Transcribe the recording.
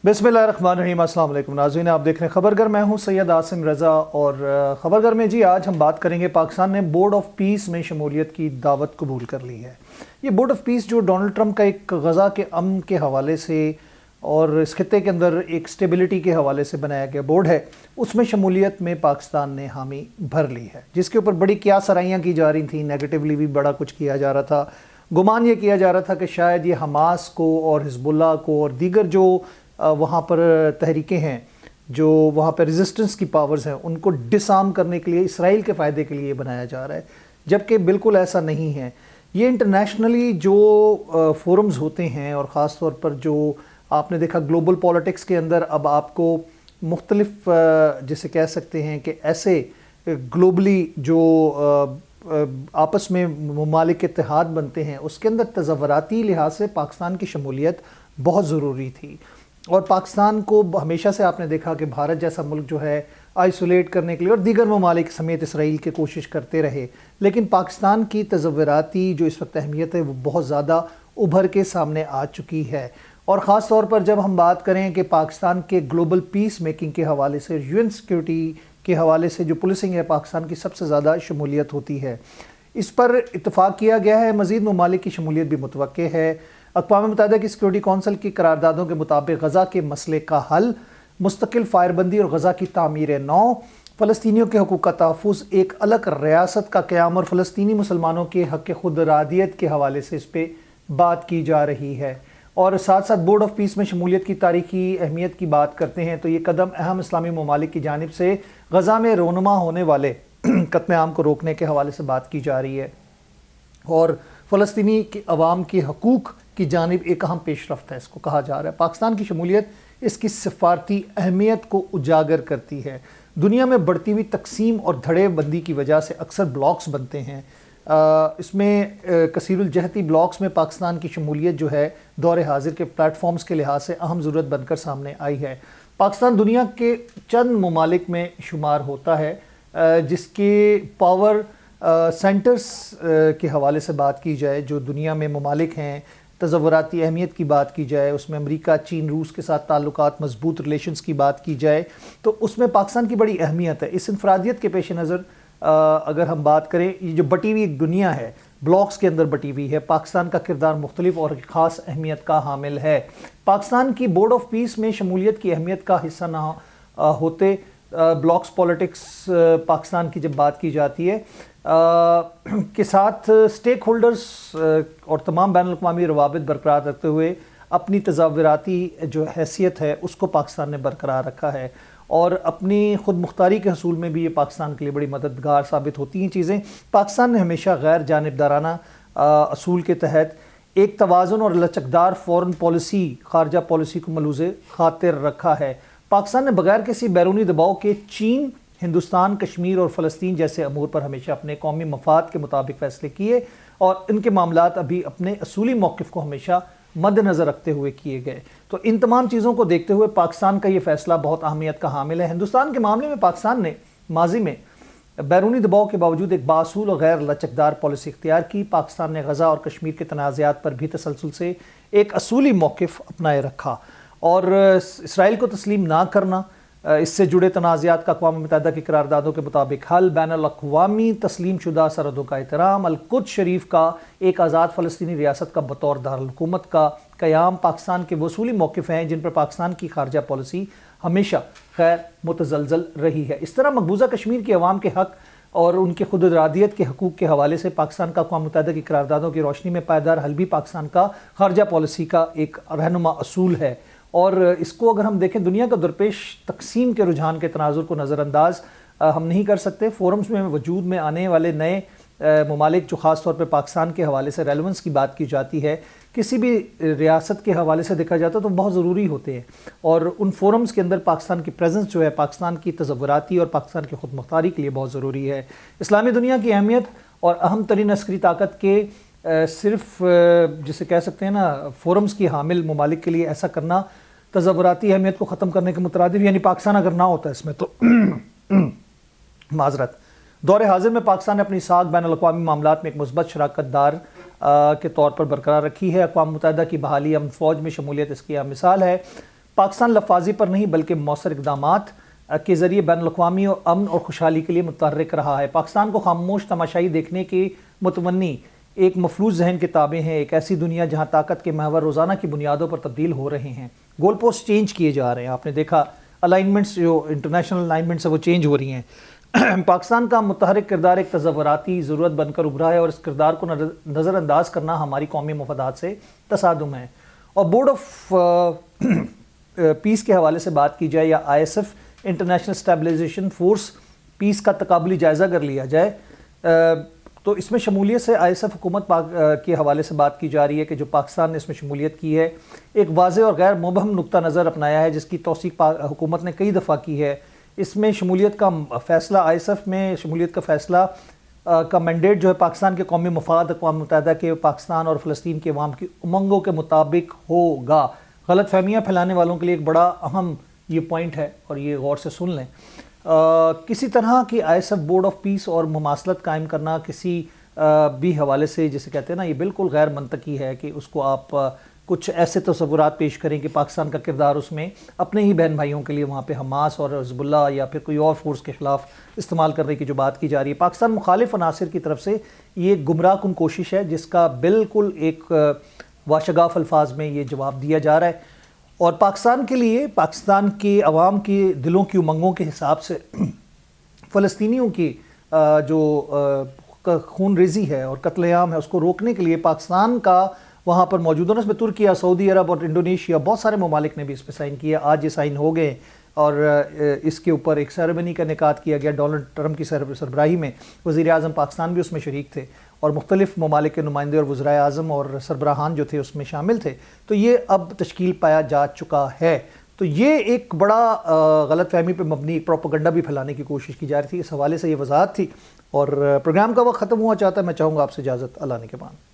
बिस्मिल्लाहिर्रहमानिर्रहीम। अस्सलाम वालेकुम नाज़रीन, आप देख रहे हैं खबरगर। मैं हूं सैयद आसिम रज़ा और खबरगर में जी आज हम बात करेंगे पाकिस्तान ने बोर्ड ऑफ पीस में शमूलियत की दावत कबूल कर ली है। ये बोर्ड ऑफ पीस जो डोनाल्ड ट्रंप का एक गज़ा के अमन के हवाले से और इस खित्ते के अंदर एक स्टेबिलिटी के हवाले से बनाया गया बोर्ड है, उसमें शमूलियत में पाकिस्तान ने हामी भर ली है, जिसके ऊपर बड़ी क्या सराहियाँ की जा रही थी। नेगेटिवली भी बड़ा कुछ किया जा रहा था। गुमान ये किया जा रहा था कि शायद ये हमास को और हिज़्बुल्लाह को और दीगर जो वहाँ पर तहरीकें हैं, जो वहाँ पर रेजिस्टेंस की पावर्स हैं, उनको डिसआर्म करने के लिए इसराइल के फ़ायदे के लिए बनाया जा रहा है, जबकि बिल्कुल ऐसा नहीं है। ये इंटरनेशनली जो फोरम्स होते हैं और ख़ास तौर पर जो आपने देखा ग्लोबल पॉलिटिक्स के अंदर, अब आपको मुख्तलिफ जिसे कह सकते हैं कि ऐसे ग्लोबली जो आपस में ममालिक के इत्तेहाद बनते हैं, उसके अंदर तज़व्वुराती लिहाज से पाकिस्तान की शमूलियत बहुत ज़रूरी थी। और पाकिस्तान को हमेशा से आपने देखा कि भारत जैसा मुल्क जो है आइसोलेट करने के लिए और दीगर ममालिक समेत इसराइल की कोशिश करते रहे, लेकिन पाकिस्तान की तज़व्वुराती जो इस वक्त अहमियत है वो बहुत ज़्यादा उभर के सामने आ चुकी है। और ख़ास तौर पर जब हम बात करें कि पाकिस्तान के ग्लोबल पीस मेकिंग के हवाले से, यूएन सिक्योरिटी के हवाले से जो पुलिसिंग है, पाकिस्तान की सबसे ज़्यादा शमूलियत होती है। इस पर इत्तफ़ाक़ किया गया है। मज़ीद ममालिक की शमूलियत भी मुतवक्के है। अक़वाम मुत्तहिदा की सिक्योरिटी कौंसिल की करारदादों के मुताबिक गज़ा के मसले का हल, मुस्तकिल फायरबंदी और गज़ा की तामीर नौ, फ़लस्तीनियों के हकूक़ का तहफ़्फ़ुज़, एक अलग रियासत का क़याम और फ़लस्तीनी मुसलमानों के हक़ खुद इरादियत के हवाले से इस पर बात की जा रही है। और साथ साथ बोर्ड ऑफ पीस में शमूलियत की तारीख़ी अहमियत की बात करते हैं तो ये कदम अहम इस्लामी ममालिक की जानिब से गज़ा में रोनुमा होने वाले क़त्ल आम को रोकने के हवाले से बात की जा रही है और फ़लस्तीनी के अवाम के हकूक़ की जानिब एक अहम पेशरफ्त है, इसको कहा जा रहा है। पाकिस्तान की शमूलियत इसकी सिफारती अहमियत को उजागर करती है। दुनिया में बढ़ती हुई तकसीम और धड़ेबंदी की वजह से अक्सर ब्लॉक्स बनते हैं। इसमें कसीरुल जहती ब्लॉक्स में पाकिस्तान की शमूलियत जो है दौर हाजिर के प्लेटफॉर्म्स के लिहाज से अहम ज़रूरत बनकर सामने आई है। पाकिस्तान दुनिया के चंद ममालिक में शुमार होता है जिसके पावर सेंटर्स के हवाले से बात की जाए, जो दुनिया में ममालिक हैं, तज़व्वुराती अहमियत की बात की जाए, उसमें अमेरिका, चीन, रूस के साथ ताल्लुकात, मजबूत रिलेशंस की बात की जाए तो उसमें पाकिस्तान की बड़ी अहमियत है। इस इनफरादियत के पेश नज़र अगर हम बात करें, ये जो बटी हुई एक दुनिया है, ब्लॉक्स के अंदर बटी हुई है, पाकिस्तान का किरदार मुख्तलिफ और ख़ास अहमियत का हामिल है। पाकिस्तान की बोर्ड ऑफ पीस में शमूलियत की अहमियत का हिस्सा ना होते ब्लॉक्स पॉलिटिक्स पाकिस्तान की जब बात की जाती है के साथ स्टेक होल्डर्स और तमाम बैनुल-अक़वामी रवाबित बरकरार रखते हुए अपनी तज़व्वुराती जो हैसियत है उसको पाकिस्तान ने बरकरार रखा है और अपनी ख़ुद मुख्तारी के हसूल में भी ये पाकिस्तान के लिए बड़ी मददगार साबित होती हैं चीज़ें। पाकिस्तान ने हमेशा गैर जानिबदाराना असूल के तहत एक तवाज़ुन और लचकदार फ़ॉरेन पॉलिसी, ख़ारजा पॉलिसी को मलूज़े ख़ातिर रखा है। पाकिस्तान ने बगैर किसी बैरूनी दबाव के चीन, हिंदुस्तान, कश्मीर और फ़लस्तीन जैसे अमूर पर हमेशा अपने कौमी मफाद के मुताबिक फ़ैसले किए और इनके मामलात अभी अपने असूली मौक़िफ़ को हमेशा मद्देनज़र रखते हुए किए गए। तो इन तमाम चीज़ों को देखते हुए पाकिस्तान का ये फ़ैसला बहुत अहमियत का हामिल है। हिंदुस्तान के मामले में पाकिस्तान ने माजी में बैरूनी दबाव के बावजूद एक बासूल और गैर लचकदार पॉलिसी इख्तियार की। पाकिस्तान ने गज़ा और कश्मीर के तनाज़ात पर भी तसलसल से एक असूली मौक़िफ़ अपनाए रखा और इसराइल को तस्लीम ना करना, इससे जुड़े तनाज़ात का अक़वाम मुत्तहिदा की करारदादों के मुताबिक हल, बैनुल-अक़वामी तस्लीम शुदा सरहदों का एहतराम, अल-कुद्स शरीफ का एक आज़ाद फ़लस्तीनी रियासत का बतौर दारुल हुकूमत का क़याम पाकिस्तान के वसूली मौक़िफ़ हैं जिन पर पाकिस्तान की ख़ारजा पॉलिसी हमेशा खैर मुतज़लज़ल रही है। इस तरह मकबूजा कश्मीर के अवाम के हक़ और उनके खुद इरादियत के हकूक़ के हवाले से पाकिस्तान का अक़वाम मुत्तहिदा की करारदादों की रोशनी में पायदार हल भी पाकिस्तान का ख़ारजा पॉलिसी का एक रहनुमा असूल है। और इसको अगर हम देखें, दुनिया का दरपेश तकसीम के रुझान के तनाजुर को नज़रअंदाज हम नहीं कर सकते। फोरम्स में वजूद में आने वाले नए ममालिक जो ख़ास तौर पर पाकिस्तान के हवाले से रेलेवेंस की बात की जाती है, किसी भी रियासत के हवाले से देखा जाता है तो बहुत ज़रूरी होते हैं और उन फोरम्स के अंदर पाकिस्तान की प्रेजेंस जो है पाकिस्तान की तज़व्वुराती और पाकिस्तान की ख़ुद मुख्तारी के लिए बहुत ज़रूरी है। इस्लामी दुनिया की अहमियत और अहम तरीन अस्करी ताकत के सिर्फ जिसे कह सकते हैं ना फोरम्स की हामिल ममालिक के लिए ऐसा करना तज़व्वुराती अहमियत को ख़त्म करने के मुतरादिफ, यानी पाकिस्तान अगर ना होता इसमें तो माजरत दौर हाजिर में पाकिस्तान ने अपनी साख बैनुल-अक़वामी मामलात में एक मुस्बत शराकत दार के तौर पर बरकरार रखी है। अक़वाम मुत्तहिदा की बहाली अमन फ़ौज में शमूलियत इसकी मिसाल है। پاکستان لفاظی پر نہیں بلکہ مؤثر اقدامات کے ذریعے بین الاقوامی اور امن اور خوشحالی کے لیے متحرک رہا ہے۔ پاکستان کو خاموش تماشائی دیکھنے کے متمنی ایک مفلوج ذہن کے تابع ہیں، ایک ایسی دنیا جہاں طاقت کے محور روزانہ کی بنیادوں پر تبدیل ہو رہے ہیں، گول پوسٹ چینج کیے جا رہے ہیں۔ آپ نے دیکھا الائنمنٹس، جو انٹرنیشنل الائنمنٹس ہیں وہ چینج ہو رہی ہیں۔ پاکستان کا متحرک کردار ایک تصوراتی ضرورت بن کر ابھرا ہے اور اس کردار کو نظر انداز کرنا ہماری قومی مفادات سے تصادم ہے۔ اور بورڈ آف پیس کے حوالے سے بات کی جائے یا I S F international stabilisation force peace کا تقابلی جائزہ اگر لیا جائے تو اس میں شمولیت سے آئی ایس ایف حکومت کے حوالے سے بات کی جا رہی ہے کہ جو پاکستان نے اس میں شمولیت کی ہے، ایک واضح اور غیر مبہم نقطہ نظر اپنایا ہے جس کی توثیق حکومت نے کئی دفعہ کی ہے۔ اس میں شمولیت کا فیصلہ، آئی ایس ایف میں شمولیت کا فیصلہ کا مینڈیٹ جو ہے پاکستان کے قومی مفاد اقوام متحدہ کے پاکستان اور فلسطین کے عوام کی امنگوں کے مطابق ہوگا۔ غلط فہمیاں پھیلانے والوں کے لیے ایک بڑا اہم یہ پوائنٹ ہے اور یہ غور سے سن لیں۔ کسی طرح کی I S F board of peace اور مماثلت قائم کرنا کسی بھی حوالے سے جسے کہتے ہیں نا، یہ بالکل غیر منطقی ہے کہ اس کو آپ کچھ ایسے تصورات پیش کریں کہ پاکستان کا کردار اس میں اپنے ہی بہن بھائیوں کے لیے وہاں پہ حماس اور حزب اللہ یا پھر کوئی اور فورس کے خلاف استعمال کرنے کی جو بات کی جا رہی ہے، پاکستان مخالف عناصر کی طرف سے یہ گمراہ کن کوشش ہے جس کا بالکل ایک واشگاف الفاظ میں یہ جواب دیا جا رہا ہے۔ اور پاکستان کے لیے، پاکستان کے عوام کے دلوں کی امنگوں کے حساب سے فلسطینیوں کی جو خون ریزی ہے اور قتل عام ہے اس کو روکنے کے لیے پاکستان کا وہاں پر موجود ہونا، اس میں ترکیہ، سعودی عرب اور انڈونیشیا، بہت سارے ممالک نے بھی اس پہ سائن کیا۔ آج یہ سائن ہو گئے اور اس کے اوپر ایک سیریمنی کا انعقاد کیا گیا ڈونلڈ ٹرمپ کی سربراہی میں۔ وزیر اعظم پاکستان بھی اس میں شریک تھے اور مختلف ممالک کے نمائندے اور وزرائے اعظم اور سربراہان جو تھے اس میں شامل تھے۔ تو یہ اب تشکیل پایا جا چکا ہے۔ تو یہ ایک بڑا غلط فہمی پہ مبنی پروپیگنڈا بھی پھیلانے کی کوشش کی جا رہی تھی۔ اس حوالے سے یہ وضاحت تھی اور پروگرام کا وقت ختم ہوا چاہتا ہے۔ میں چاہوں گا آپ سے اجازت، اللہ نے کے بعد۔